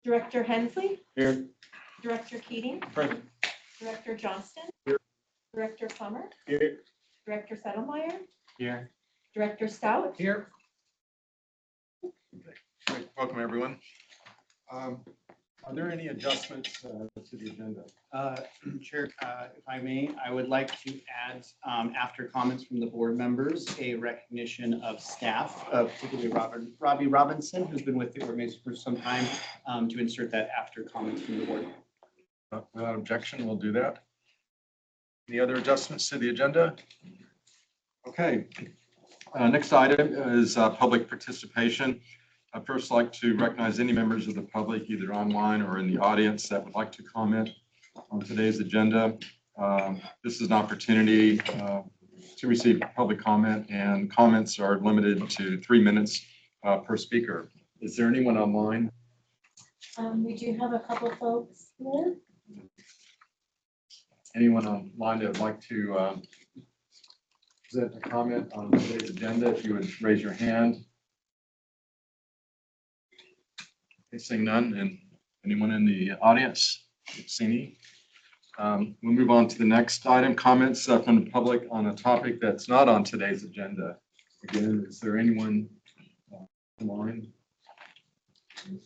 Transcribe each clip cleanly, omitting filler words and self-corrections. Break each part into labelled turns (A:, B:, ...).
A: Director Hensley,
B: Here.
A: Director Keating,
B: Present.
A: Director Johnston,
B: Here.
A: Director Plummer,
B: Here.
A: Director Settlemyer,
B: Here.
A: Director Stout.
B: Here. Great. Welcome, everyone. Are there any adjustments to the agenda?
C: Chair, if I may, I would like to add, after comments from the board members, a recognition of staff, particularly Robbie Robinson, who's been with the organization for some time, to insert that after comments from the board.
B: Without objection, we'll do that. Any other adjustments to the agenda? Okay. Next item is public participation. I'd first like to recognize any members of the public, either online or in the audience, that would like to comment on today's agenda. This is an opportunity to receive public comment, and comments are limited to 3 minutes per speaker. Is there anyone online?
A: We do have a couple folks here.
B: Anyone online that would like to present a comment on today's agenda? If you would raise your hand. Okay, seeing none. And anyone in the audience? See any? We'll move on to the next item, comments from the public on a topic that's not on today's agenda. Again, is there anyone online?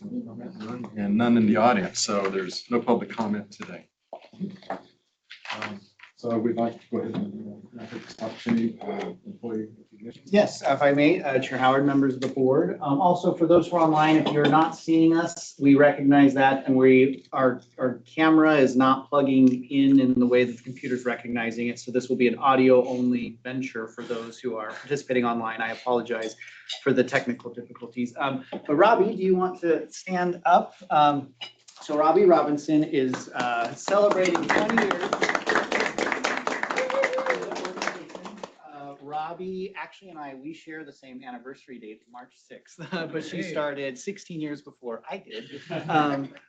B: None, and none in the audience, so there's no public comment today. So we'd like to go ahead and take this opportunity for employee recognition.
C: Yes, if I may, Chair Howard, members of the board. Also, for those who are online, if you're not seeing us, we recognize that, and our camera is not plugging in the way that the computer's recognizing it. So this will be an audio-only venture for those who are participating online. I apologize for the technical difficulties. But Robbie, do you want to stand up? So Robbie Robinson is celebrating 20 years. Robbie, actually, and we share the same anniversary date, March 6th, but she started 16 years before I did.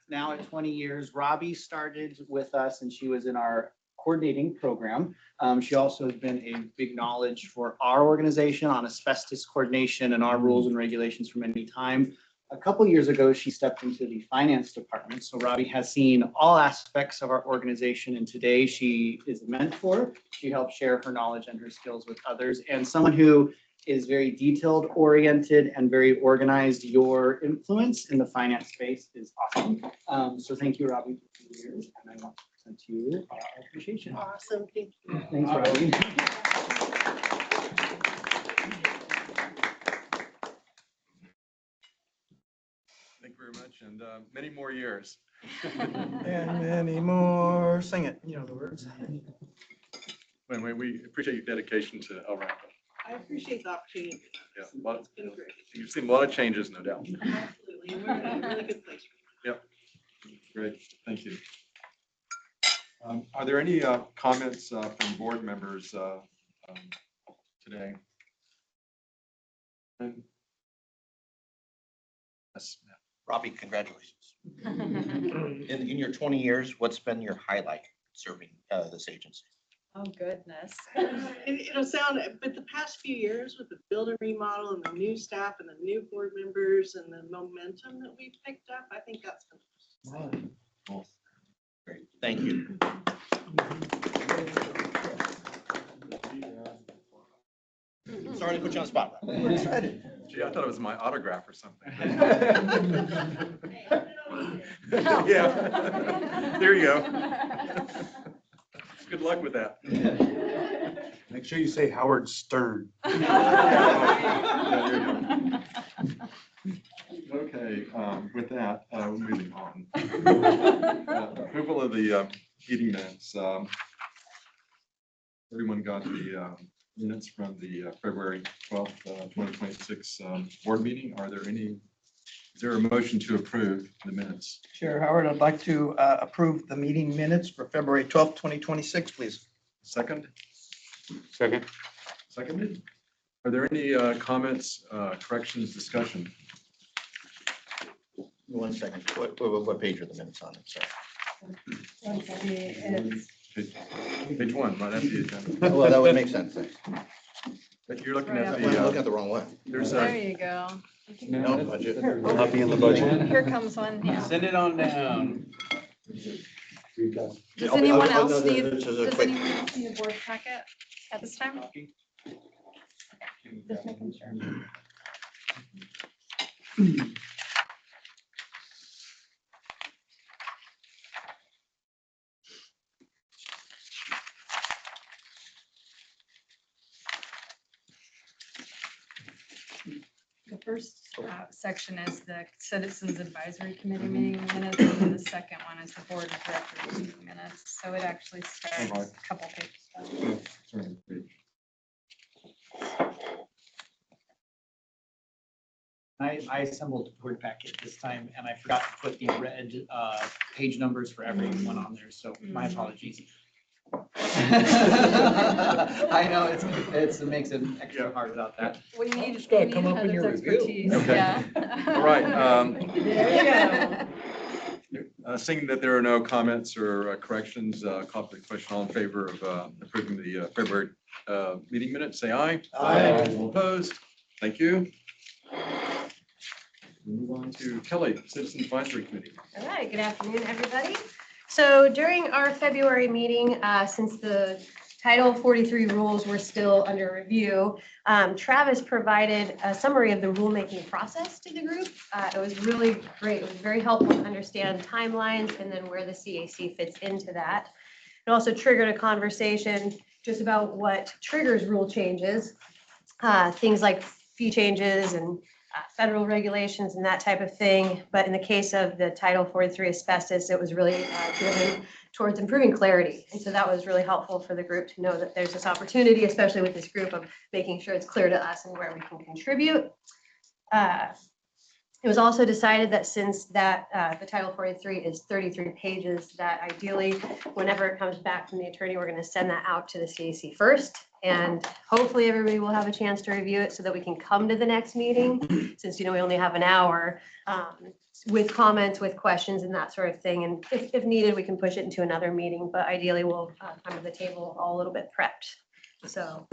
C: Now at 20 years, Robbie started with us and she was in our coordinating program. She also has been a big knowledge for our organization on asbestos coordination and our rules and regulations for many time. A couple years ago, she stepped into the finance department. So Robbie has seen all aspects of our organization, and today she is a mentor. She helps share her knowledge and her skills with others, and someone who is very detailed oriented and very organized. Your influence in the finance space is awesome. So thank you, Robbie, for 2 years, and I want to present to you our appreciation.
A: Awesome, thank you.
C: Thanks, Robbie.
B: Thank you very much, and many more years.
D: And many more. Sing it. You know the words.
B: Anyway, we appreciate your dedication to LRAPA.
E: I appreciate the opportunity.
B: Yeah, a lot,
E: It's been great.
B: you've seen a lot of changes, no doubt.
E: Absolutely. And we're in a really good place.
B: Great, thank you. Are there any comments from board members today? Yes.
F: Robbie, congratulations. In your 20 years, what's been your highlight serving this agency?
G: Oh, goodness.
E: It'll sound, but the past few years with the build and remodel and the new staff and the new board members and the momentum that we've picked up, I think that's been.
F: Cool. Great, thank you. Sorry to put you on the spot.
B: Gee, I thought it was my autograph or something. Yeah, there you go. Good luck with that.
D: Make sure you say Howard Stern.
B: Okay, with that, moving on. Approval of the meeting minutes. Everyone got the minutes from the February 12th, 2026 board meeting. Is there a motion to approve the minutes?
D: Chair Howard, I'd like to approve the meeting minutes for February 12th, 2026, please.
B: Second?
H: Second.
B: Seconded. Are there any comments, corrections, discussion?
F: 1 second. What page are the minutes on? Sorry.
B: Page 1, right after the agenda.
F: Well, that would make sense.
B: But you're looking
G: Right
B: at
G: up
F: I'm looking
B: the,
F: at the wrong one.
B: there's
G: There
B: a,
G: you go.
F: No budget.
B: Will not be in the budget.
G: Here comes one, yeah.
C: Send it on down.
G: Does
F: I'll be-
G: anyone
F: I'll-
G: else
F: no,
G: need,
F: this is a
G: does
F: quick-
G: anyone else need a board packet at this time?
A: Just making sure.
G: The first section is the Citizens Advisory Committee meeting minutes, and then the second one is the Board of Directors meeting minutes. So it actually starts a couple pages down.
B: Sorry.
C: I assembled a board packet this time and I forgot to put the red page numbers for everyone on there, so my apologies. I know, it makes it extra hard without that.
G: We need,
H: It's gotta
G: we
H: come
G: need
H: up in your
G: Heather's
H: review.
G: expertise,
B: Okay.
G: yeah.
B: All right,
A: There you go.
B: seeing that there are no comments or corrections, call for the question. All in favor of approving the February meeting minutes, say aye.
D: Aye.
B: All opposed? Thank you. We move on to Kelly, Citizen Advisory Committee.
I: All right, good afternoon, everybody. So during our February meeting, since the Title 43 rules were still under review, Travis provided a summary of the rulemaking process to the group. It was really great. It was very helpful to understand timelines and then where the CAC fits into that. It also triggered a conversation just about what triggers rule changes, things like fee changes and federal regulations and that type of thing. But in the case of the Title 43 asbestos, it was really driven towards improving clarity. And so that was really helpful for the group to know that there's this opportunity, especially with this group, of making sure it's clear to us and where we can contribute. It was also decided that since that the Title 43 is 33 pages, that ideally, whenever it comes back from the attorney, we're going to send that out to the CAC first. And hopefully everybody will have a chance to review it so that we can come to the next meeting, since, we only have an hour, with comments, with questions and that sort of thing. And if needed, we can push it into another meeting, but ideally we'll come to the table all a little bit prepped. So.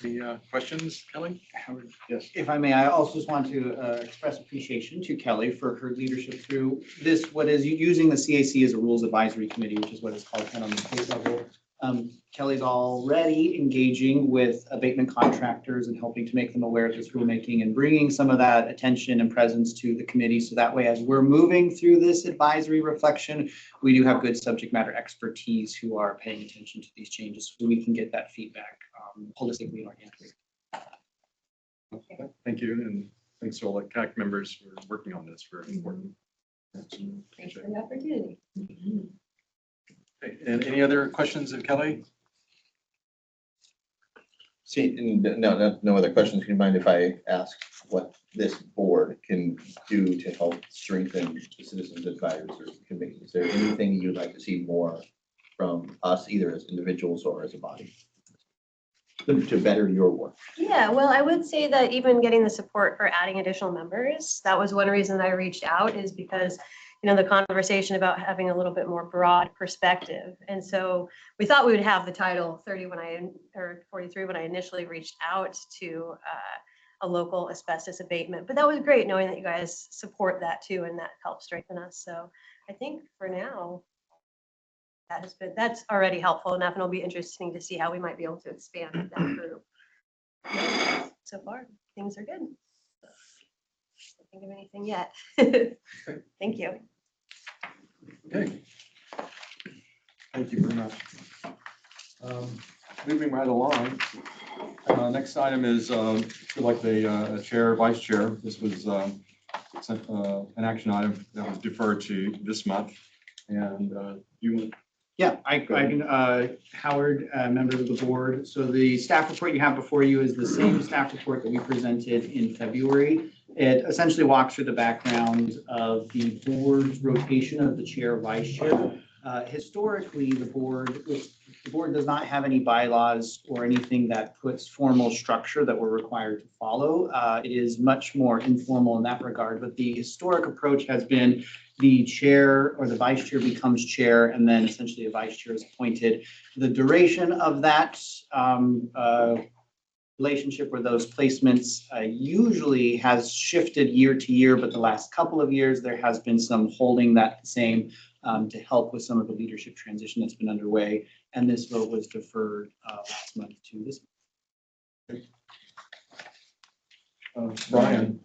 B: Any questions, Kelly?
C: Howard,
B: Yes.
C: if I may, I also just want to express appreciation to Kelly for her leadership through this, what is using the CAC as a rules advisory committee, which is what it's called kind of on the state level. Kelly's already engaging with abatement contractors and helping to make them aware of this rulemaking and bringing some of that attention and presence to the committee. So that way, as we're moving through this advisory reflection, we do have good subject matter expertise who are paying attention to these changes so we can get that feedback holistically and organically.
B: Thank you, and thanks to all the CAC members for working on this. Very important.
I: Thanks for the opportunity.
B: Okay, and any other questions of Kelly?
F: See, no other questions. Can you mind if I ask what this board can do to help strengthen the Citizens Advisory Committee? Is there anything you'd like to see more from us, either as individuals or as a body, to better your work?
I: Yeah, well, I would say that even getting the support for adding additional members, that was one reason that I reached out, is because, the conversation about having a little bit more broad perspective. And so we thought we would have the Title 30 or 43 when I initially reached out to a local asbestos abatement. But that was great knowing that you guys support that too, and that helped strengthen us. So I think for now, that's already helpful enough, and it'll be interesting to see how we might be able to expand that group. So far, things are good. Can't think of anything yet. Thank you.
B: Okay. Thank you very much. Moving right along. Next item is like the chair, vice chair. This was an action item that was deferred to this month. And you.
C: Yeah, I can, Howard, members of the board. So the staff report you have before you is the same staff report that we presented in February. It essentially walks through the background of the board's rotation of the chair, vice chair. Historically, the board does not have any bylaws or anything that puts formal structure that we're required to follow. It is much more informal in that regard, but the historic approach has been the chair or the vice chair becomes chair, and then essentially a vice chair is appointed. The duration of that relationship where those placements usually has shifted year to year, but the last couple of years, there has been some holding that the same to help with some of the leadership transition that's been underway. And this vote was deferred last month to this.
B: Brian,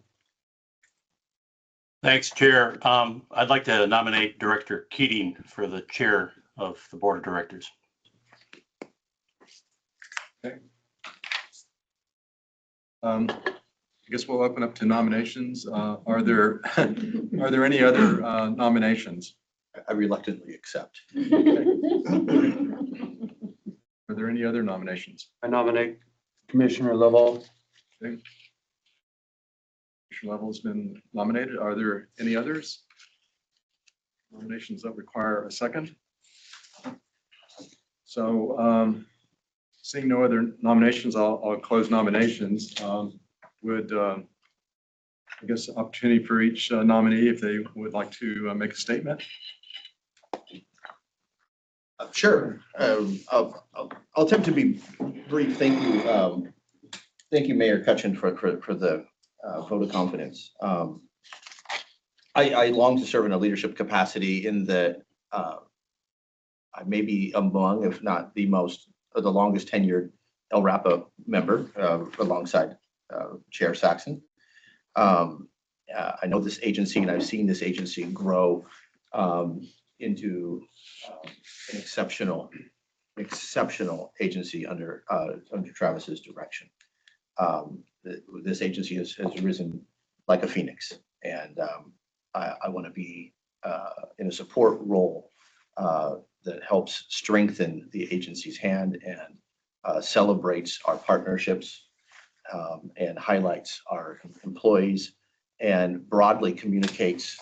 H: Thanks, Chair. I'd like to nominate Director Keating for the chair of the Board of Directors.
B: I guess we'll open up to nominations. Are there any other nominations?
F: I reluctantly accept.
B: Are there any other nominations?
J: I nominate Commissioner Lovell.
B: Commissioner Level's been nominated. Are there any others? Nominations that require a second? So seeing no other nominations, I'll close nominations. Would I guess opportunity for each nominee if they would like to make a statement.
F: Sure. I'll attempt to be brief. Thank you. Thank you, Mayor Cutchin, for the vote of confidence. I long to serve in a leadership capacity in that I may be among, if not the longest tenured LRAPA member alongside Chair Saxon. I know this agency and I've seen this agency grow into an exceptional agency under Travis's direction. This agency has risen like a phoenix, and I want to be in a support role that helps strengthen the agency's hand and celebrates our partnerships and highlights our employees and broadly communicates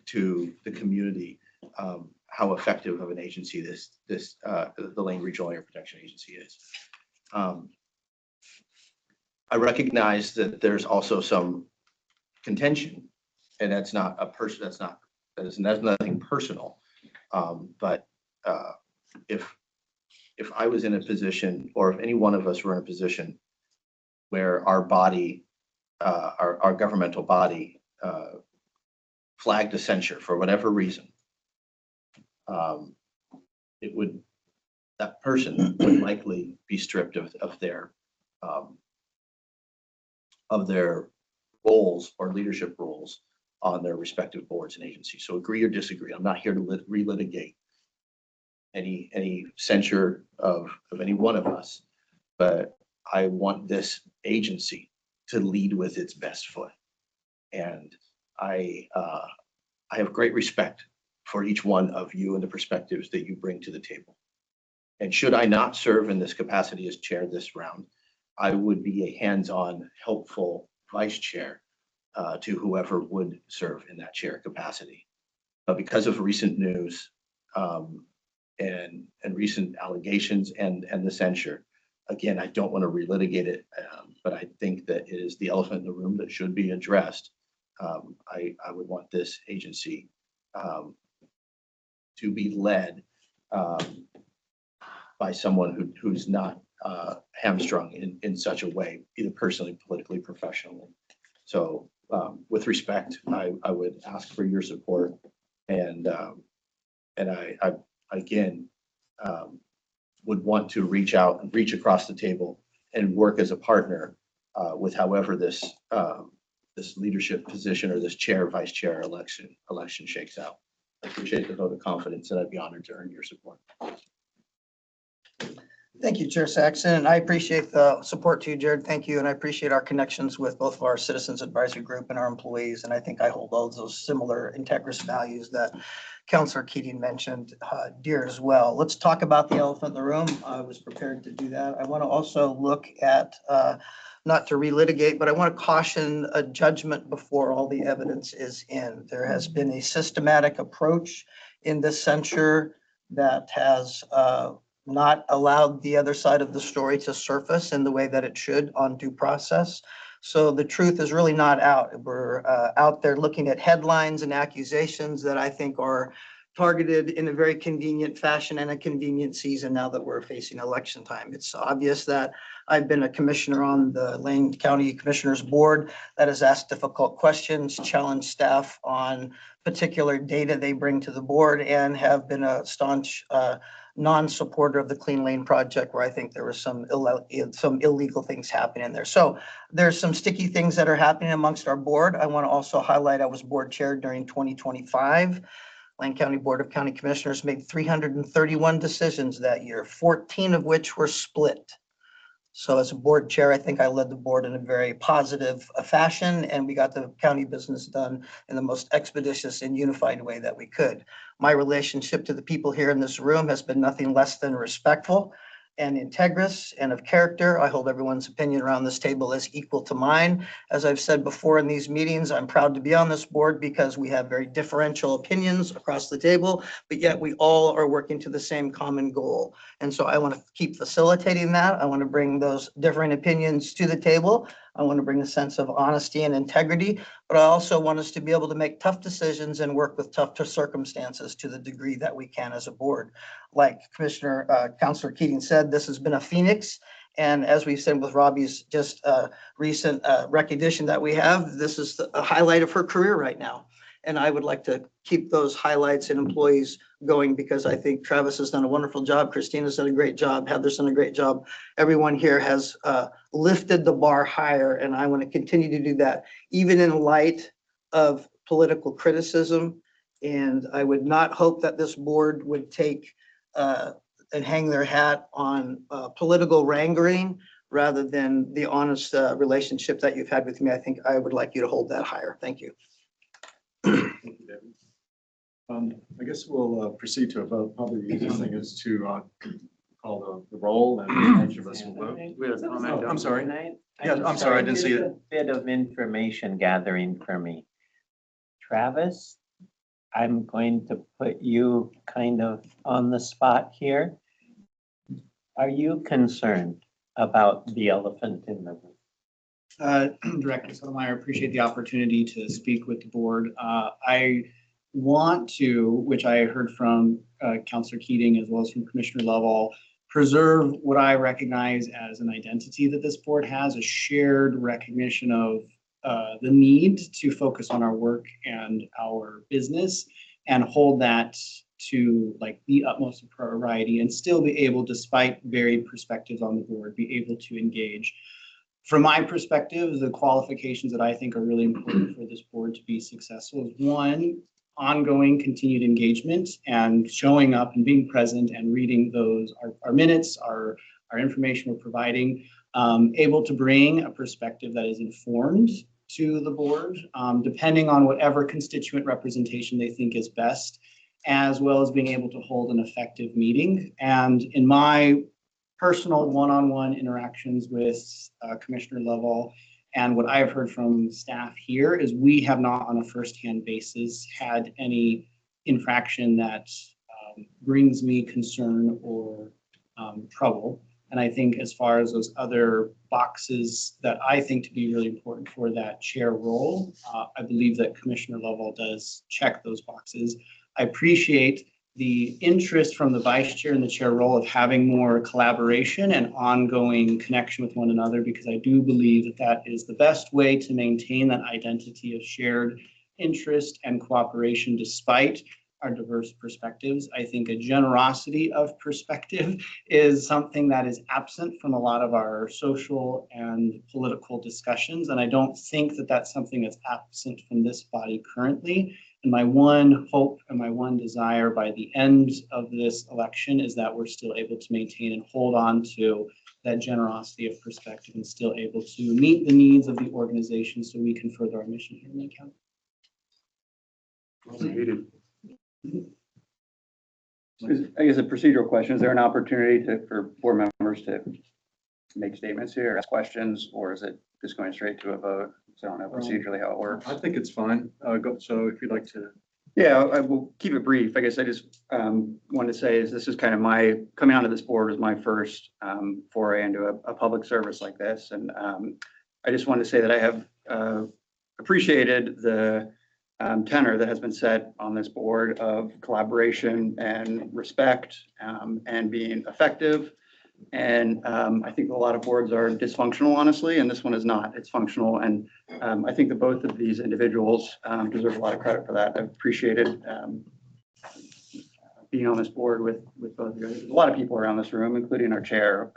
F: to the community how effective of an agency the Lane Regional Air Protection Agency is. I recognize that there's also some contention, and that's not a person. That's nothing personal. But if I was in a position, or if any one of us were in a position where our body, our governmental body, flagged a censure for whatever reason, that person would likely be stripped of their roles or leadership roles on their respective boards and agencies. So agree or disagree. I'm not here to relitigate any censure of any one of us, but I want this agency to lead with its best foot. And I have great respect for each one of you and the perspectives that you bring to the table. And should I not serve in this capacity as chair this round, I would be a hands-on, helpful vice chair to whoever would serve in that chair capacity. But because of recent news and recent allegations and the censure, again, I don't want to relitigate it, but I think that it is the elephant in the room that should be addressed. I would want this agency to be led by someone who's not hamstrung in such a way, either personally, politically, professionally. So with respect, I would ask for your support, and I again would want to reach out and reach across the table and work as a partner with however this leadership position or this chair, vice chair election shakes out. I appreciate the vote of confidence, and I'd be honored to earn your support.
D: Thank you, Chair Saxon, and I appreciate the support to you, Jared. Thank you, and I appreciate our connections with both of our Citizens Advisory Group and our employees, and I think I hold all of those similar integrous values that Councilor Keating mentioned dear as well. Let's talk about the elephant in the room. I was prepared to do that. I want to also look at, not to relitigate, but I want to caution a judgment before all the evidence is in. There has been a systematic approach in this censure that has not allowed the other side of the story to surface in the way that it should on due process. So the truth is really not out. We're out there looking at headlines and accusations that I think are targeted in a very convenient fashion and a convenient season now that we're facing election time. It's obvious that I've been a commissioner on the Lane County Commissioners Board that has asked difficult questions, challenged staff on particular data they bring to the board, and have been a staunch non-supporter of the Clean Lane project, where I think there was some illegal things happening there. So there's some sticky things that are happening amongst our board. I want to also highlight I was board chair during 2025. Lane County Board of County Commissioners made 331 decisions that year, 14 of which were split. So as a board chair, I think I led the board in a very positive fashion, and we got the county business done in the most expeditious and unified way that we could. My relationship to the people here in this room has been nothing less than respectful and integrous and of character. I hold everyone's opinion around this table as equal to mine. As I've said before in these meetings, I'm proud to be on this board because we have very differential opinions across the table, but yet we all are working to the same common goal. And so I want to keep facilitating that. I want to bring those differing opinions to the table. I want to bring a sense of honesty and integrity, but I also want us to be able to make tough decisions and work with tough circumstances to the degree that we can as a board. Like Councilor Keating said, this has been a phoenix. And as we've said with Robbie's just recent recognition that we have, this is a highlight of her career right now. And I would like to keep those highlights and employees going because I think Travis has done a wonderful job. Christina's done a great job. Heather's done a great job. Everyone here has lifted the bar higher, and I want to continue to do that, even in light of political criticism. And I would not hope that this board would take and hang their hat on political wrangling rather than the honest relationship that you've had with me. I think I would like you to hold that higher. Thank you.
B: Thank you, David. I guess we'll proceed to a vote. Probably the easiest thing is to call the roll and each of us will vote.
J: We have a comment.
B: I'm sorry.
K: Tonight?
B: Yeah, I'm sorry, I didn't see it.
K: Just a bit of information gathering for me. Travis, I'm going to put you kind of on the spot here. Are you concerned about the elephant in the room?
C: Director Sotomayor, appreciate the opportunity to speak with the board. I want to, which I heard from Councilor Keating as well as from Commissioner Lovell, preserve what I recognize as an identity that this board has, a shared recognition of the need to focus on our work and our business and hold that to like the utmost priority and still be able, despite varied perspectives on the board, be able to engage. From my perspective, the qualifications that I think are really important for this board to be successful is one, ongoing continued engagement and showing up and being present and reading those, our minutes, our information we're providing, able to bring a perspective that is informed to the board, depending on whatever constituent representation they think is best, as well as being able to hold an effective meeting. And in my personal one-on-one interactions with Commissioner Lovell and what I've heard from staff here is we have not on a firsthand basis had any infraction that brings me concern or trouble. And I think as far as those other boxes that I think to be really important for that chair role, I believe that Commissioner Lovell does check those boxes. I appreciate the interest from the vice chair and the chair role of having more collaboration and ongoing connection with one another, because I do believe that that is the best way to maintain that identity of shared interest and cooperation despite our diverse perspectives. I think a generosity of perspective is something that is absent from a lot of our social and political discussions. And I don't think that that's something that's absent from this body currently. And my one hope and my one desire by the end of this election is that we're still able to maintain and hold on to that generosity of perspective and still able to meet the needs of the organization so we can further our mission here in Lake County.
J: I guess a procedural question, is there an opportunity for board members to make statements here, ask questions, or is it just going straight to a vote? So I don't know procedurally how it works.
B: I think it's fine. So if you'd like to.
J: Yeah, I will keep it brief. I guess I just wanted to say is this is kind of my, coming onto this board was my first foray into a public service like this. And I just wanted to say that I have appreciated the tenor that has been set on this board of collaboration and respect, and being effective. And I think a lot of boards are dysfunctional, honestly, and this one is not. It's functional. And I think that both of these individuals deserve a lot of credit for that. I've appreciated being on this board with both of you. There's a lot of people around this room, including our chair,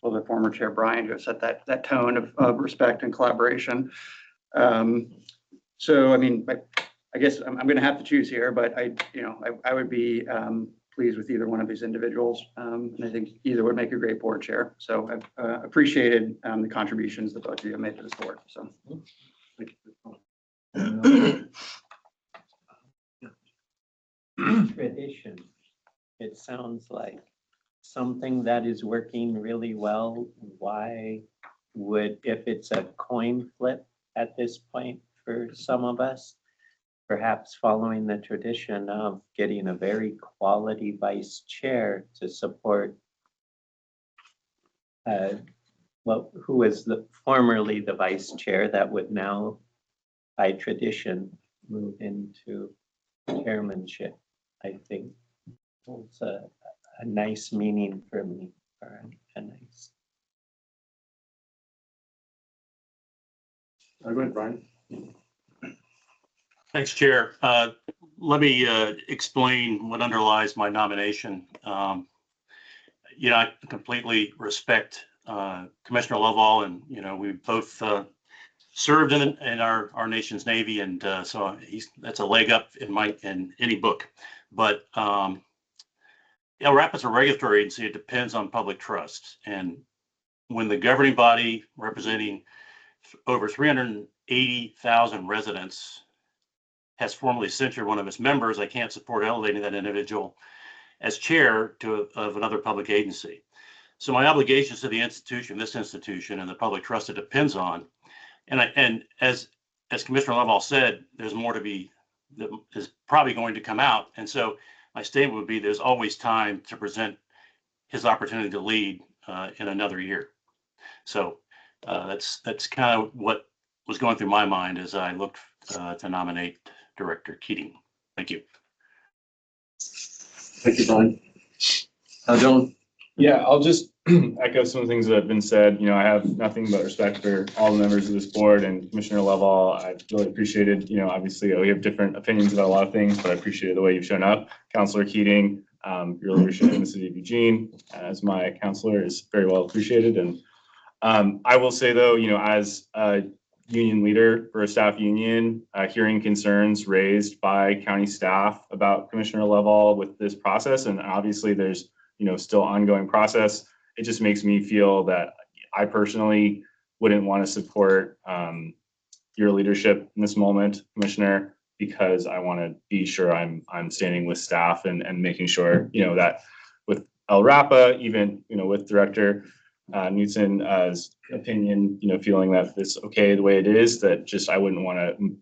J: well, the former chair, Brian, who have set that tone of respect and collaboration. So, I mean, I guess I'm going to have to choose here, but I would be pleased with either one of these individuals. And I think either would make a great board chair. So I've appreciated the contributions that both of you have made to this board. So.
K: Tradition. It sounds like something that is working really well. Why would, if it's a coin flip at this point for some of us, perhaps following the tradition of getting a very quality vice chair to support who is formerly the vice chair that would now, by tradition, move into chairmanship. I think holds a nice meaning for me, or a nice.
B: Go ahead, Brian.
H: Thanks, Chair. Let me explain what underlies my nomination. I completely respect Commissioner Lovall, and we both served in our nation's Navy, and so that's a leg up in any book. But LRAPA is a regulatory agency. It depends on public trust, and when the governing body representing over 380,000 residents has formally censured one of its members, I can't support elevating that individual as chair of another public agency. So my obligations to the institution, this institution, and the public trust it depends on, and as Commissioner Lovall said, there's more to be, that is probably going to come out. And so my statement would be there's always time to present his opportunity to lead in another year. So that's kind of what was going through my mind as I looked to nominate Director Keating. Thank you.
B: Thank you, Brian. Dylan.
L: Yeah, I'll just echo some of the things that have been said. I have nothing but respect for all the members of this board and Commissioner Lovall. I've really appreciated, obviously we have different opinions about a lot of things, but I appreciate the way you've shown up. Councilor Keating, your leadership in the city of Eugene as my counselor is very well appreciated. And I will say though, as a union leader for a staff union, hearing concerns raised by county staff about Commissioner Lovall with this process, and obviously there's still ongoing process. It just makes me feel that I personally wouldn't want to support your leadership in this moment, Commissioner, because I want to be sure I'm standing with staff and making sure that with LRAPA, even with Director Knutsen's opinion, feeling that it's okay the way it is, that just I wouldn't want to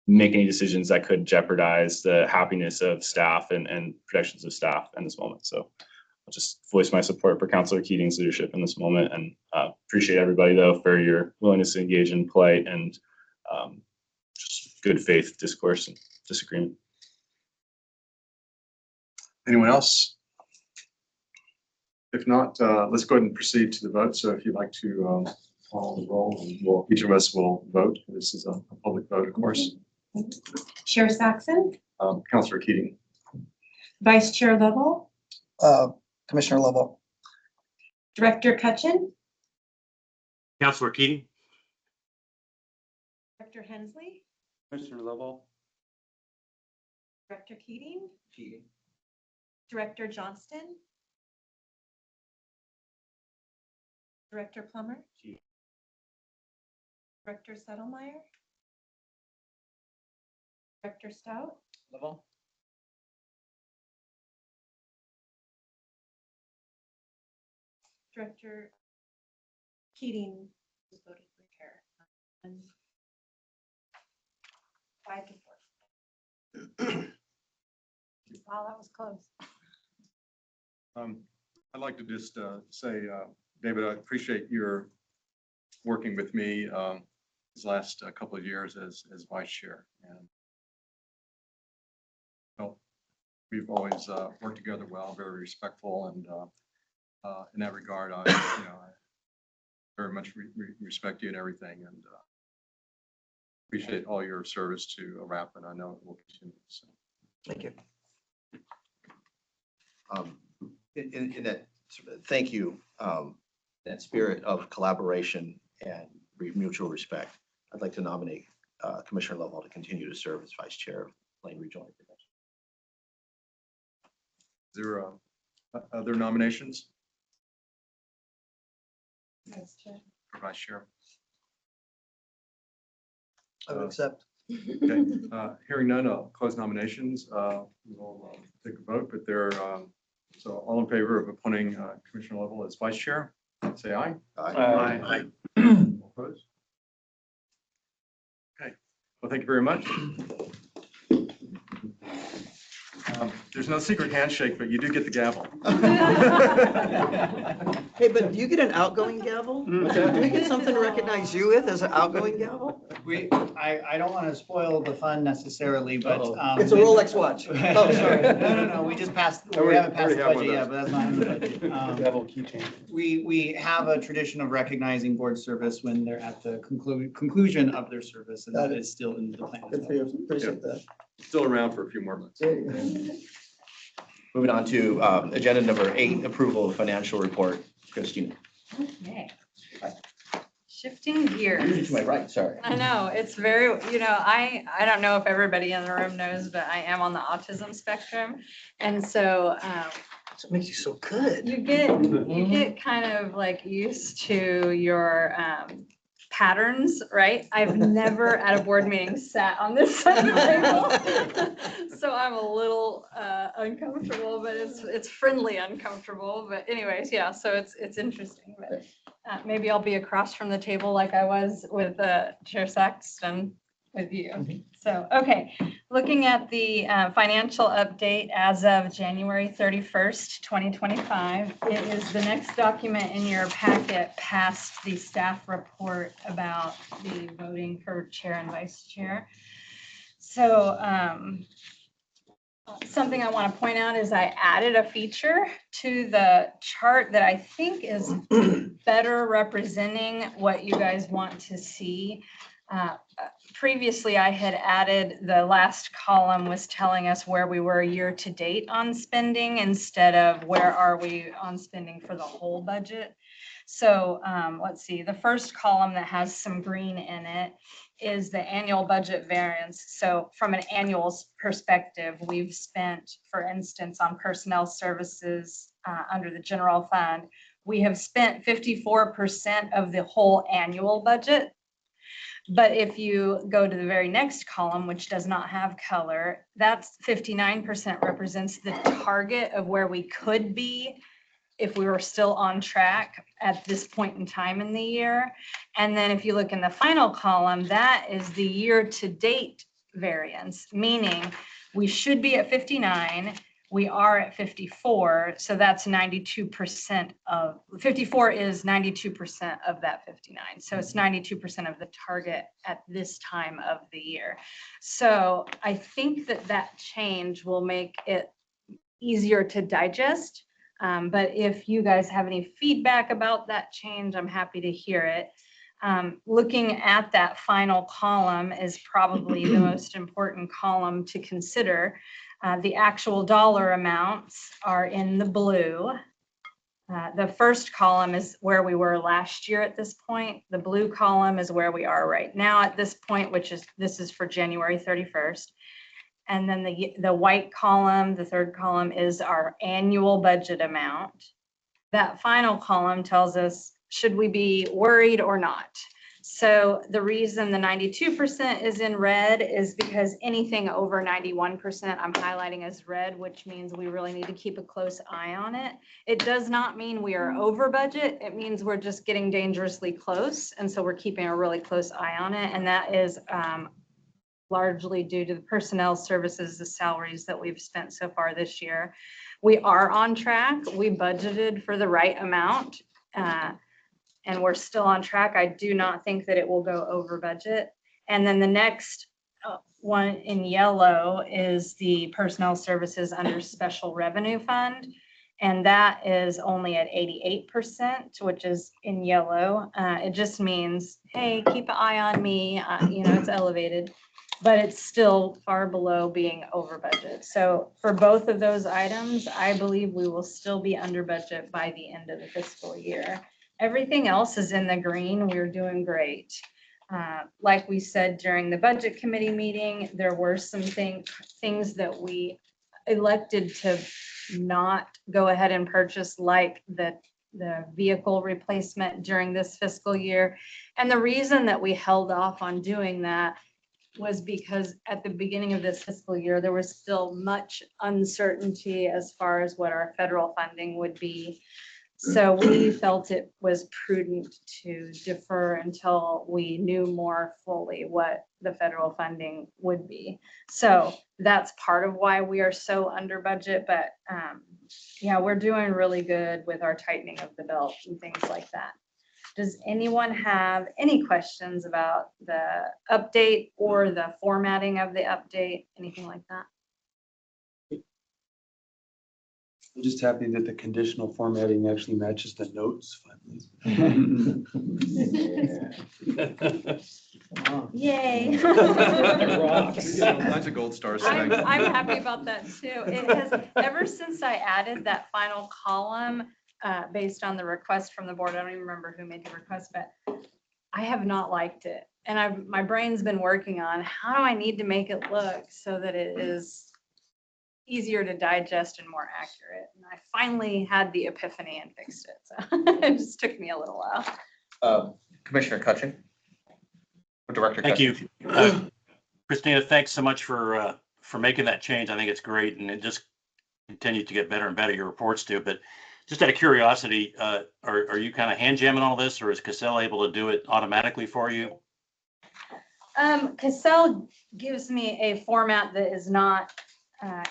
L: make any decisions that could jeopardize the happiness of staff and protections of staff in this moment. So I'll just voice my support for Councilor Keating's leadership in this moment, and appreciate everybody though for your willingness to engage in polite and just good faith discourse and disagreement.
B: Anyone else? If not, let's go ahead and proceed to the vote. So if you'd like to follow the roll, each of us will vote. This is a public vote, of course.
A: Chair Saxon,
B: Councilor Keating.
A: Vice Chair Lovell,
D: Commissioner Lovell.
A: Director Cutchin,
H: Councilor Keating.
A: Director Hensley,
J: Commissioner Lovell.
A: Director Keating, Director Johnston, Director Plummer, Director Settlemeyer, Director Stout,
C: Lovell?
A: Director Keating is voting for chair. And 5-4. Wow, that was close.
B: I'd like to just say, David, I appreciate your working with me these last couple of years as vice chair. And we've always worked together well, very respectful, and in that regard, I very much respect you and everything, and appreciate all your service to LRAPA, and I know it will continue. So.
D: Thank you.
F: In that, thank you, that spirit of collaboration and mutual respect, I'd like to nominate Commissioner Lovell to continue to serve as Vice Chair of Lane Regional Convention.
B: Is there other nominations for Vice Chair?
D: I would accept.
B: Okay, hearing none, I'll close nominations. We'll take a vote, but so all in favor of appointing Commissioner Lovell as Vice Chair, say aye.
F: Aye.
B: Opposed? Okay, well, thank you very much. There's no secret handshake, but you do get the gavel.
D: Hey, but do you get an outgoing gavel? Do we get something to recognize you with as an outgoing gavel?
C: I don't want to spoil the fun necessarily, but.
D: It's a Rolex watch. Oh, sorry.
C: No, we just passed, we haven't passed the
B: already have one
C: budget
B: of
C: yet, but that's not in the budget.
L: Gavel keychain.
C: We have a tradition of recognizing board service when they're at the conclusion of their service, and that is still in the plan.
D: Good for you. Appreciate that.
B: Still around for a few more months.
F: Moving on to agenda number 8, approval of financial report. Christina.
G: Okay. Shifting gears.
F: Usually to my right, sorry.
G: I know, it's very, I don't know if everybody in the room knows, but I am on the autism spectrum. And so
D: That's what makes you so good.
G: you get kind of like used to your patterns, right? I've never at a board meeting sat on this side of the table. So I'm a little uncomfortable, but it's friendly uncomfortable. But anyways, yeah, so it's interesting. But maybe I'll be across from the table like I was with Chair Saxton with you. So, okay, looking at the financial update as of January 31st, 2025, it is the next document in your packet past the staff report about the voting for chair and vice chair. So, something I want to point out is I added a feature to the chart that I think is better representing what you guys want to see. Previously, I had added the last column was telling us where we were year to date on spending instead of where are we on spending for the whole budget. So let's see, the first column that has some green in it is the annual budget variance. So from an annual perspective, we've spent, for instance, on personnel services under the general fund, we have spent 54% of the whole annual budget. But if you go to the very next column, which does not have color, that's 59% represents the target of where we could be if we were still on track at this point in time in the year. And then if you look in the final column, that is the year-to-date variance, meaning we should be at 59. We are at 54, so that's 92% of, 54 is 92% of that 59. So it's 92% of the target at this time of the year. So I think that change will make it easier to digest. But if you guys have any feedback about that change, I'm happy to hear it. Looking at that final column is probably the most important column to consider. The actual dollar amounts are in the blue. The first column is where we were last year at this point. The blue column is where we are right now at this point, this is for January 31st. And then the white column, the third column, is our annual budget amount. That final column tells us, should we be worried or not? So the reason the 92% is in red is because anything over 91% I'm highlighting as red, which means we really need to keep a close eye on it. It does not mean we are over budget. It means we're just getting dangerously close. And so we're keeping a really close eye on it. And that is largely due to the personnel services, the salaries that we've spent so far this year. We are on track. We budgeted for the right amount. And we're still on track. I do not think that it will go over budget. And then the next one in yellow is the personnel services under special revenue fund. And that is only at 88%, which is in yellow. It just means, hey, keep an eye on me. It's elevated, but it's still far below being over budget. So for both of those items, I believe we will still be under budget by the end of the fiscal year. Everything else is in the green. We're doing great. Like we said during the budget committee meeting, there were some things that we elected to not go ahead and purchase, like the vehicle replacement during this fiscal year. And the reason that we held off on doing that was because at the beginning of this fiscal year, there was still much uncertainty as far as what our federal funding would be. So we felt it was prudent to defer until we knew more fully what the federal funding would be. So that's part of why we are so under budget, but yeah, we're doing really good with our tightening of the belt and things like that. Does anyone have any questions about the update or the formatting of the update, anything like that?
M: I'm just happy that the conditional formatting actually matches the notes finally.
G: Yay.
B: Lots of gold stars
G: I'm
B: today.
G: happy about that too. It has, ever since I added that final column, based on the request from the board, I don't even remember who made the request, but I have not liked it. And my brain's been working on how do I need to make it look so that it is easier to digest and more accurate. And I finally had the epiphany and fixed it. So it just took me a little while.
F: Commissioner Cutchin? Or Director
H: Thank
F: Cutchin?
H: you. Christina, thanks so much for making that change. I think it's great, and it just continues to get better and better, your reports do. But just out of curiosity, are you kind of hand jamming all this, or is Cassell able to do it automatically for you?
G: Cassell gives me a format that is not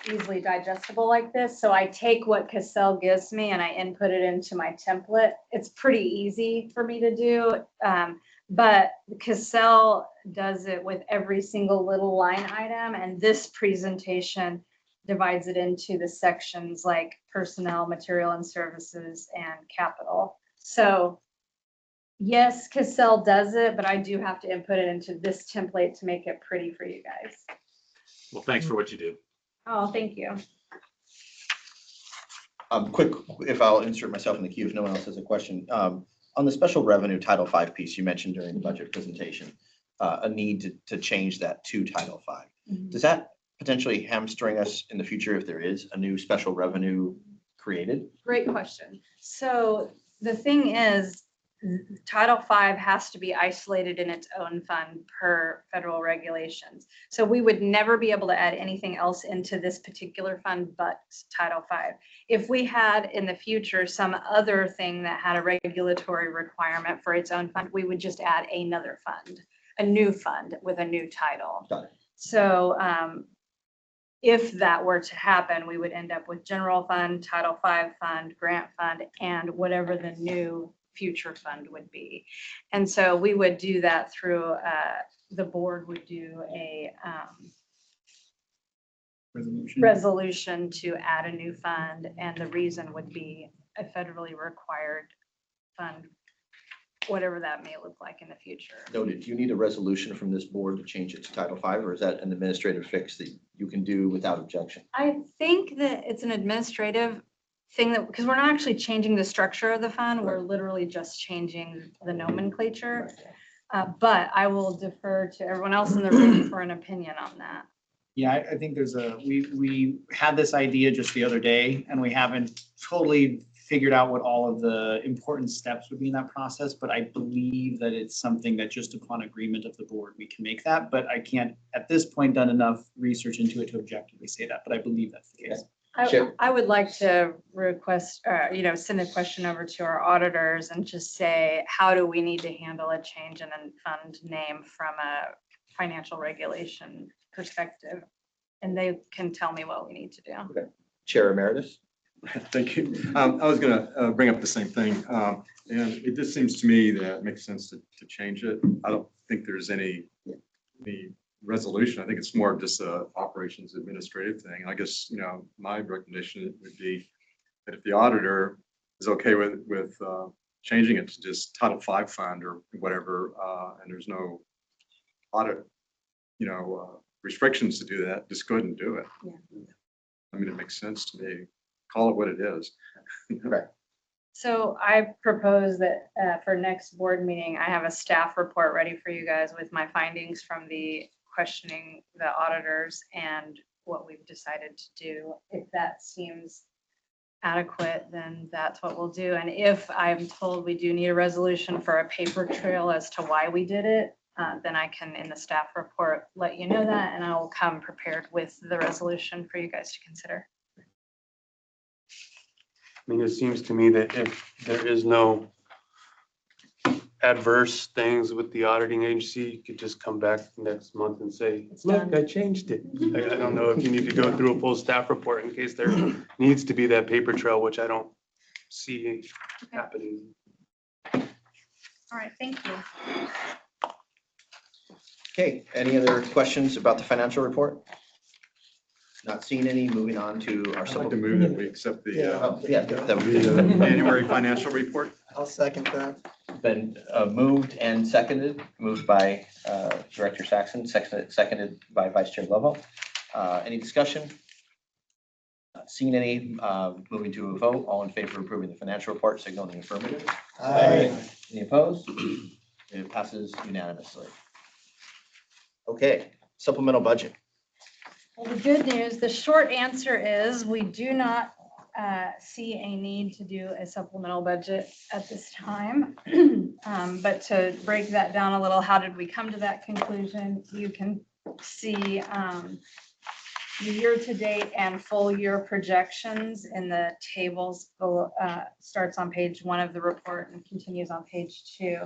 G: easily digestible like this. So I take what Cassell gives me and I input it into my template. It's pretty easy for me to do. But Cassell does it with every single little line item. And this presentation divides it into the sections like personnel, material and services, and capital. So yes, Cassell does it, but I do have to input it into this template to make it pretty for you guys.
H: Well, thanks for what you do.
G: Oh, thank you.
F: Quick, if I'll insert myself in the queue, if no one else has a question. On the special revenue Title V piece you mentioned during the budget presentation, a need to change that to Title V.
G: Mhm.
F: Does that potentially hamstring us in the future if there is a new special revenue created?
G: Great question. So the thing is, Title V has to be isolated in its own fund per federal regulations. So we would never be able to add anything else into this particular fund but Title V. If we had in the future some other thing that had a regulatory requirement for its own fund, we would just add another fund, a new fund with a new title.
F: Got it.
G: So if that were to happen, we would end up with general fund, Title V fund, grant fund, and whatever the new future fund would be. And so we would do that through, the board would do a resolution to add a new fund, and the reason would be a federally required fund, whatever that may look like in the future.
F: Noted. Do you need a resolution from this board to change it to Title V, or is that an administrative fix that you can do without objection?
G: I think that it's an administrative thing that, because we're not actually changing the structure of the fund, we're literally just changing the nomenclature. But I will defer to everyone else in the room for an opinion on that.
C: Yeah, I think we had this idea just the other day and we haven't totally figured out what all of the important steps would be in that process, but I believe that it's something that just upon agreement of the board, we can make that, but I can't at this point done enough research into it to objectively say that, but I believe that's the case.
G: I would like to request, send a question over to our auditors and just say, how do we need to handle a change in a fund name from a financial regulation perspective? And they can tell me what we need to do.
F: Okay. Chair Emeritus?
B: Thank you. I was going to bring up the same thing. And it just seems to me that it makes sense to change it. I don't think there's any resolution. I think it's more of just a operations administrative thing. I guess, my recommendation would be that if the auditor is okay with changing it to just Title V fund or whatever, and there's no audit, restrictions to do that, just go ahead and do it.
G: Yeah.
B: I mean, it makes sense to me. Call it what it is.
F: Right.
G: So I propose that for next board meeting, I have a staff report ready for you guys with my findings from the questioning the auditors and what we've decided to do. If that seems adequate, then that's what we'll do. And if I'm told we do need a resolution for a paper trail as to why we did it, then I can, in the staff report, let you know that, and I will come prepared with the resolution for you guys to consider.
M: I mean, it seems to me that if there is no adverse things with the auditing agency, you could just come back next month and say,
G: It's
M: look,
G: done.
M: I changed it. I don't know if you need to go through a full staff report in case there needs to be that paper trail, which I don't see happening.
G: All right, thank you.
F: Okay, any other questions about the financial report? Not seeing any, moving on to our
B: I'd like to move that we accept the
F: that would
B: January financial report.
D: I'll second that.
F: been moved and seconded, moved by Director Saxon, seconded by Vice Chair Lovell. Any discussion? Not seeing any, moving to a vote. All in favor of approving the financial report, signal in the affirmative.
D: Aye.
F: Any opposed? It passes unanimously. Okay, supplemental budget.
G: Well, the good news, the short answer is we do not see a need to do a supplemental budget at this time. But to break that down a little, how did we come to that conclusion? You can see the year-to-date and full-year projections in the tables below, starts on page 1 of the report and continues on page 2.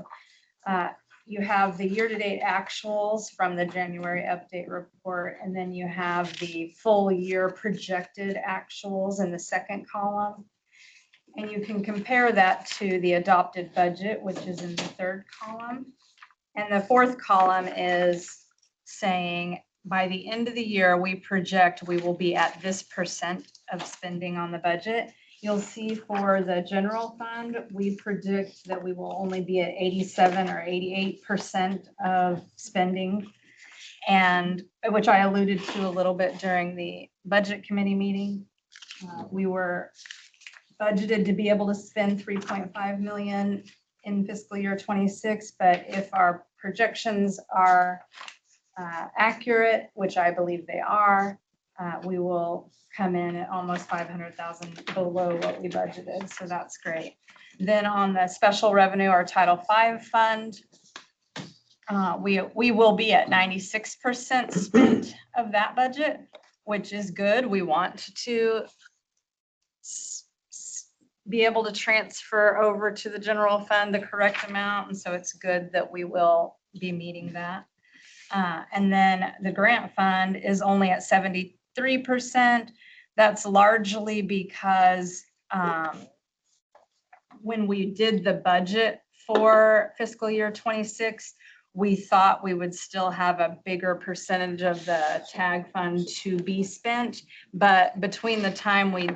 G: You have the year-to-date actuals from the January update report, and then you have the full year projected actuals in the second column. And you can compare that to the adopted budget, which is in the third column. And the fourth column is saying, by the end of the year, we project we will be at this % of spending on the budget. You'll see for the general fund, we predict that we will only be at 87 or 88% of spending, and which I alluded to a little bit during the budget committee meeting. We were budgeted to be able to spend 3.5 million in fiscal year 26, but if our projections are accurate, which I believe they are, we will come in at almost 500,000 below what we budgeted, so that's great. Then on the special revenue, our Title V fund, we will be at 96% spent of that budget, which is good. We want to be able to transfer over to the general fund the correct amount, and so it's good that we will be meeting that. And then the grant fund is only at 73%. That's largely because when we did the budget for fiscal year 26, we thought we would still have a bigger percentage of the tag fund to be spent. But between the time we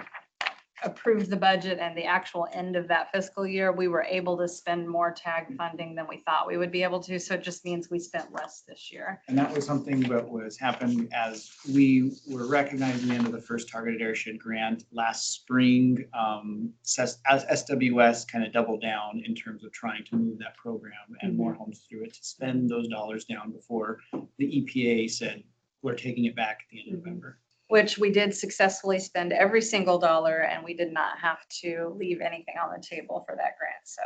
G: approved the budget and the actual end of that fiscal year, we were able to spend more tag funding than we thought we would be able to. So it just means we spent less this year.
C: And that was something that was happening as we were recognizing the end of the first targeted airshed grant last spring. As SWS kind of doubled down in terms of trying to move that program and more homes through it to spend those dollars down before the EPA said, we're taking it back at the end of November.
G: Which we did successfully spend every single dollar, and we did not have to leave anything on the table for that grant. So,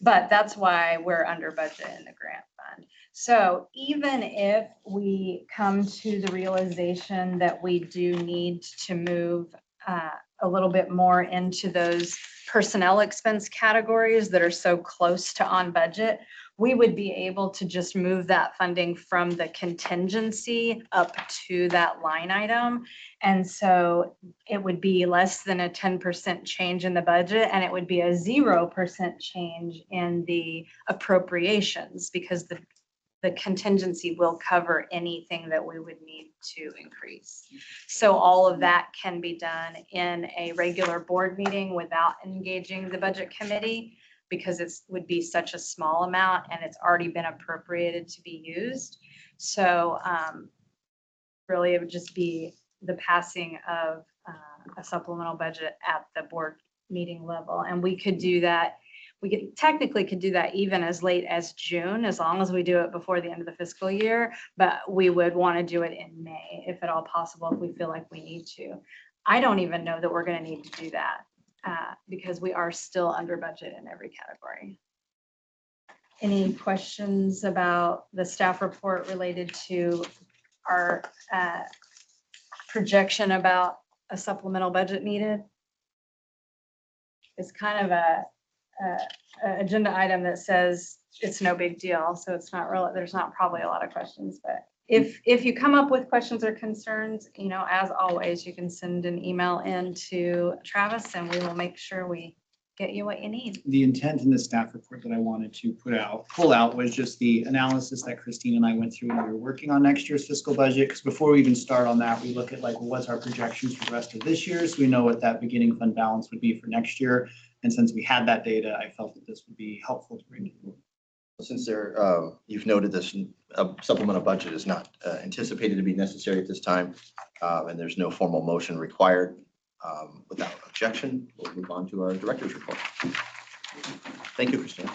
G: but that's why we're under budget in the grant fund. So even if we come to the realization that we do need to move a little bit more into those personnel expense categories that are so close to on budget, we would be able to just move that funding from the contingency up to that line item. And so it would be less than a 10% change in the budget, and it would be a 0% change in the appropriations, because the the contingency will cover anything that we would need to increase. So all of that can be done in a regular board meeting without engaging the budget committee, because it would be such a small amount and it's already been appropriated to be used. So really, it would just be the passing of a supplemental budget at the board meeting level. And we could do that. We could technically do that even as late as June, as long as we do it before the end of the fiscal year. But we would want to do it in May, if at all possible, if we feel like we need to. I don't even know that we're going to need to do that because we are still under budget in every category. Any questions about the staff report related to our projection about a supplemental budget needed? It's kind of a agenda item that says it's no big deal, so it's not real. There's not probably a lot of questions, but if you come up with questions or concerns, you know, as always, you can send an email in to Travis and we will make sure we get you what you need.
C: The intent in the staff report that I wanted to pull out was just the analysis that Christine and I went through when we were working on next year's fiscal budget. Because before we even start on that, we look at like, well, what's our projections for the rest of this year? So we know what that beginning fund balance would be for next year. And since we had that data, I felt that this would be helpful to bring to the board.
F: Since you've noted this supplemental budget is not anticipated to be necessary at this time, and there's no formal motion required, without objection, we'll move on to our director's report. Thank you, Christine.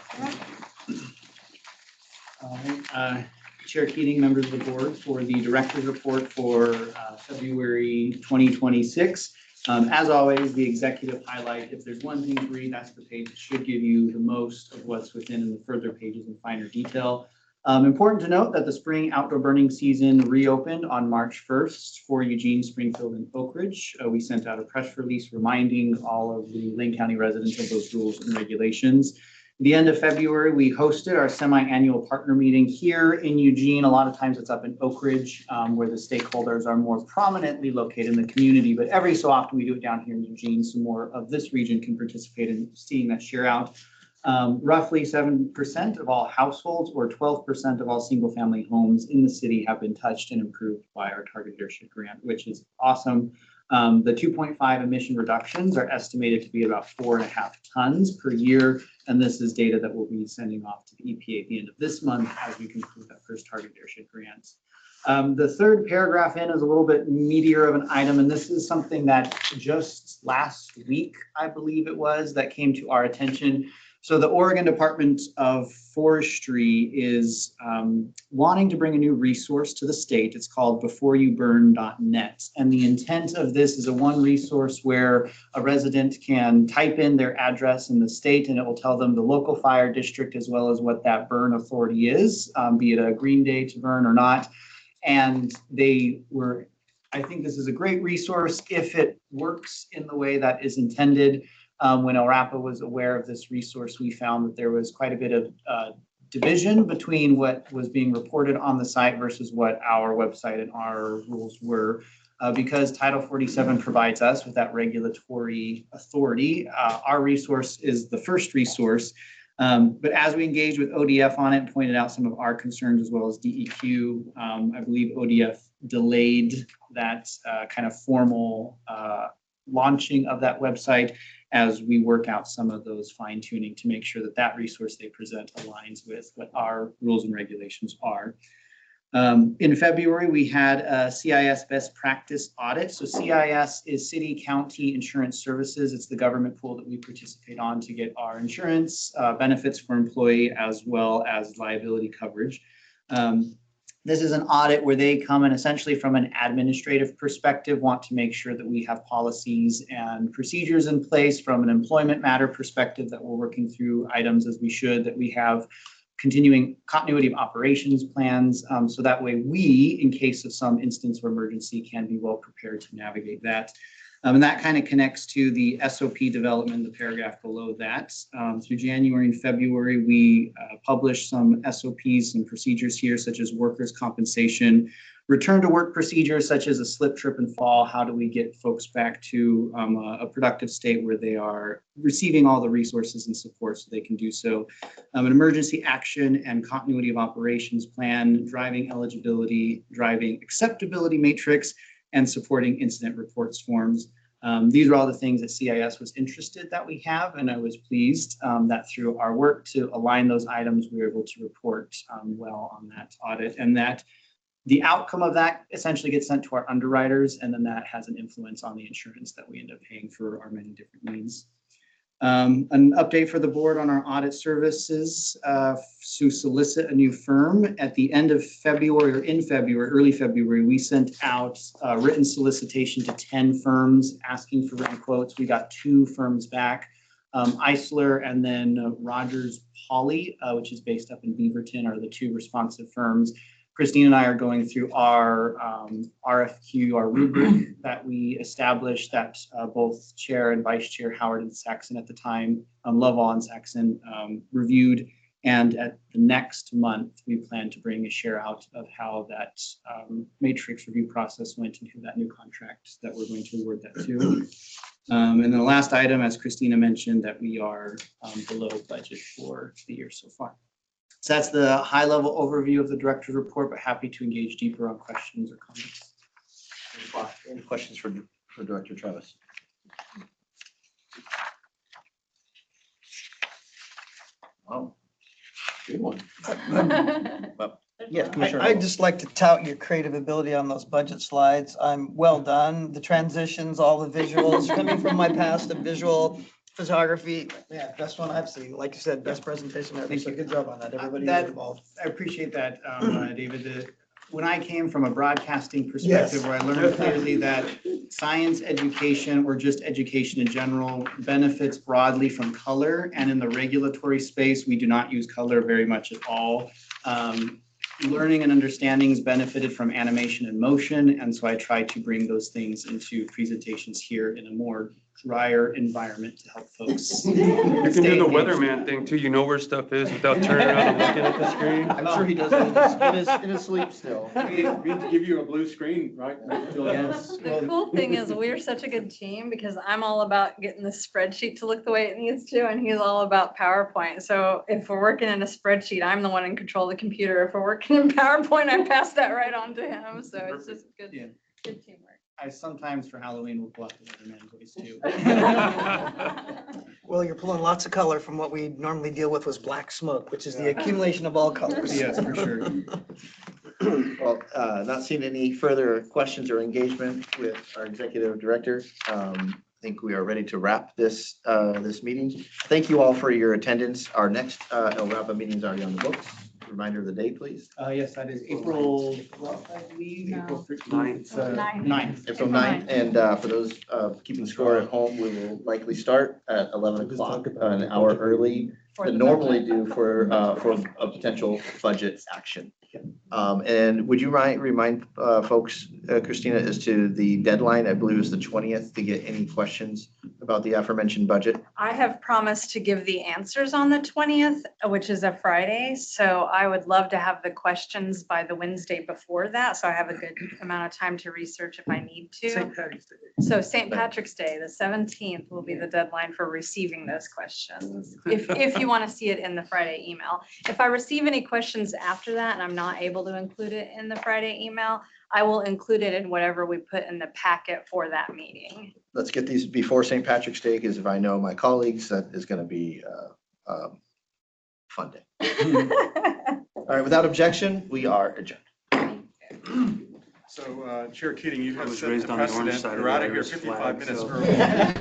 C: Chair Keating, members of the board, for the director's report for February 2026. As always, the executive highlight, if there's one thing to read, that's the page that should give you the most of what's within in the further pages in finer detail. Important to note that the spring outdoor burning season reopened on March 1st for Eugene, Springfield, and Oak Ridge. We sent out a press release reminding all of the Lane County residents of those rules and regulations. At the end of February, we hosted our semi-annual partner meeting here in Eugene. A lot of times it's up in Oak Ridge, where the stakeholders are more prominently located in the community, but every so often we do it down here in Eugene, so more of this region can participate in seeing that share out. Roughly 7% of all households or 12% of all single-family homes in the city have been touched and improved by our Targeted Airship Grant, which is awesome. The 2.5 emission reductions are estimated to be about 4.5 tons per year, and this is data that we'll be sending off to the EPA at the end of this month as we conclude that first Targeted Airship Grant. The third paragraph in is a little bit meatier of an item, and this is something that just last week, I believe it was, that came to our attention. So the Oregon Department of Forestry is wanting to bring a new resource to the state. It's called beforeyouburn.net. And the intent of this is a one resource where a resident can type in their address in the state and it will tell them the local fire district as well as what that burn authority is, be it a green day to burn or not. And I think this is a great resource if it works in the way that is intended. When LRAPA was aware of this resource, we found that there was quite a bit of division between what was being reported on the site versus what our website and our rules were. Because Title 47 provides us with that regulatory authority, our resource is the first resource. But as we engaged with ODF on it and pointed out some of our concerns as well as DEQ, I believe ODF delayed that kind of formal launching of that website as we work out some of those fine tuning to make sure that that resource they present aligns with what our rules and regulations are. In February, we had a CIS best practice audit. So CIS is City County Insurance Services. It's the government pool that we participate on to get our insurance benefits for employee as well as liability coverage. This is an audit where they come and essentially from an administrative perspective want to make sure that we have policies and procedures in place from an employment matter perspective, that we're working through items as we should, that we have continuing continuity of operations plans, so that way we, in case of some instance of emergency, can be well prepared to navigate that. And that kind of connects to the SOP development, the paragraph below that. Through January and February, we published some SOPs and procedures here, such as workers' compensation return to work procedures such as a slip, trip, and fall. How do we get folks back to a productive state where they are receiving all the resources and support so they can do so? An emergency action and continuity of operations plan, driving eligibility, driving acceptability matrix, and supporting incident reports forms. These are all the things that CIS was interested that we have, and I was pleased that through our work to align those items, we were able to report well on that audit, and that the outcome of that essentially gets sent to our underwriters, and then that has an influence on the insurance that we end up paying for our many different needs. An update for the board on our audit services to solicit a new firm. At the end of February, or in February, early February, we sent out a written solicitation to 10 firms asking for written quotes. We got 2 firms back, Eisler and then Rogers Pauley, which is based up in Beaverton, are the 2 responsive firms. Christine and I are going through our RFQ, our rubric that we established that both Chair and Vice Chair Howard and Saxon at the time, Lovell and Saxon reviewed. And at the next month, we plan to bring a share out of how that matrix review process went and who that new contract that we're going to award that to. And then the last item, as Christina mentioned, that we are below budget for the year so far. So that's the high-level overview of the director's report, but happy to engage deeper on questions or comments.
F: Any questions for Director Travis? Oh, good one. Yes, Commissioner.
D: I'd just like to tout your creative ability on those budget slides. I'm well done. The transitions, all the visuals, coming from my past of visual photography. Yeah, best one I've seen. Like you said, best presentation ever. So good job on that. Everybody
C: That-
D: involved.
C: I appreciate that, David. When I came from a broadcasting perspective,
D: Yes.
C: where I learned clearly that science education or just education in general benefits broadly from color, and in the regulatory space, we do not use color very much at all. Learning and understanding is benefited from animation and motion, and so I try to bring those things into presentations here in a more drier environment to help folks.
M: You can do the weatherman thing too. You know where stuff is without turning around and looking at the screen.
F: I'm sure he does it in his sleep still.
B: We need to give you a blue screen, right?
C: Yes.
G: The cool thing is we're such a good team because I'm all about getting the spreadsheet to look the way it needs to, and he's all about PowerPoint. So if we're working in a spreadsheet, I'm the one in control of the computer. If we're working in PowerPoint, I pass that right on to him. So it's just good,
C: Yeah.
G: good teamwork.
C: I sometimes for Halloween will pull out the weatherman voice too.
D: Well, you're pulling lots of color from what we normally deal with was black smoke, which is the accumulation of all colors.
C: Yes, for sure.
F: Well, not seeing any further questions or engagement with our executive director. I think we are ready to wrap this meeting. Thank you all for your attendance. Our next LRAPA meeting is already on the books. Reminder of the date, please.
C: Yes, that is April 12th, I believe,
G: No.
C: April 13th.
M: Ninth.
C: It's,
G: Ninth.
C: 9th.
F: April 9th, and for those keeping score at home, we will likely start at 11 o'clock, an hour early
G: For
F: than
G: the
F: normally
G: budget.
F: do for a potential budget action. And would you remind folks, Christina, as to the deadline? I believe is the 20th to get any questions about the aforementioned budget.
G: I have promised to give the answers on the 20th, which is a Friday. So I would love to have the questions by the Wednesday before that. So I have a good amount of time to research if I need to.
M: St. Patty's Day.
G: So St. Patrick's Day, the 17th will be the deadline for receiving those questions. If you want to see it in the Friday email. If I receive any questions after that and I'm not able to include it in the Friday email, I will include it in whatever we put in the packet for that meeting.
F: Let's get these before St. Patrick's Day, because if I know my colleagues, that is going to be fun day. All right, without objection, we are adjourned.
B: So Chair Keating, you
M: I
B: have
M: was
B: set
M: raised
B: the
M: on the orange
B: precedent.
M: side of
B: We're
M: the
B: out of here
M: Irish
B: 55
M: flag,
B: minutes
M: so-
B: early.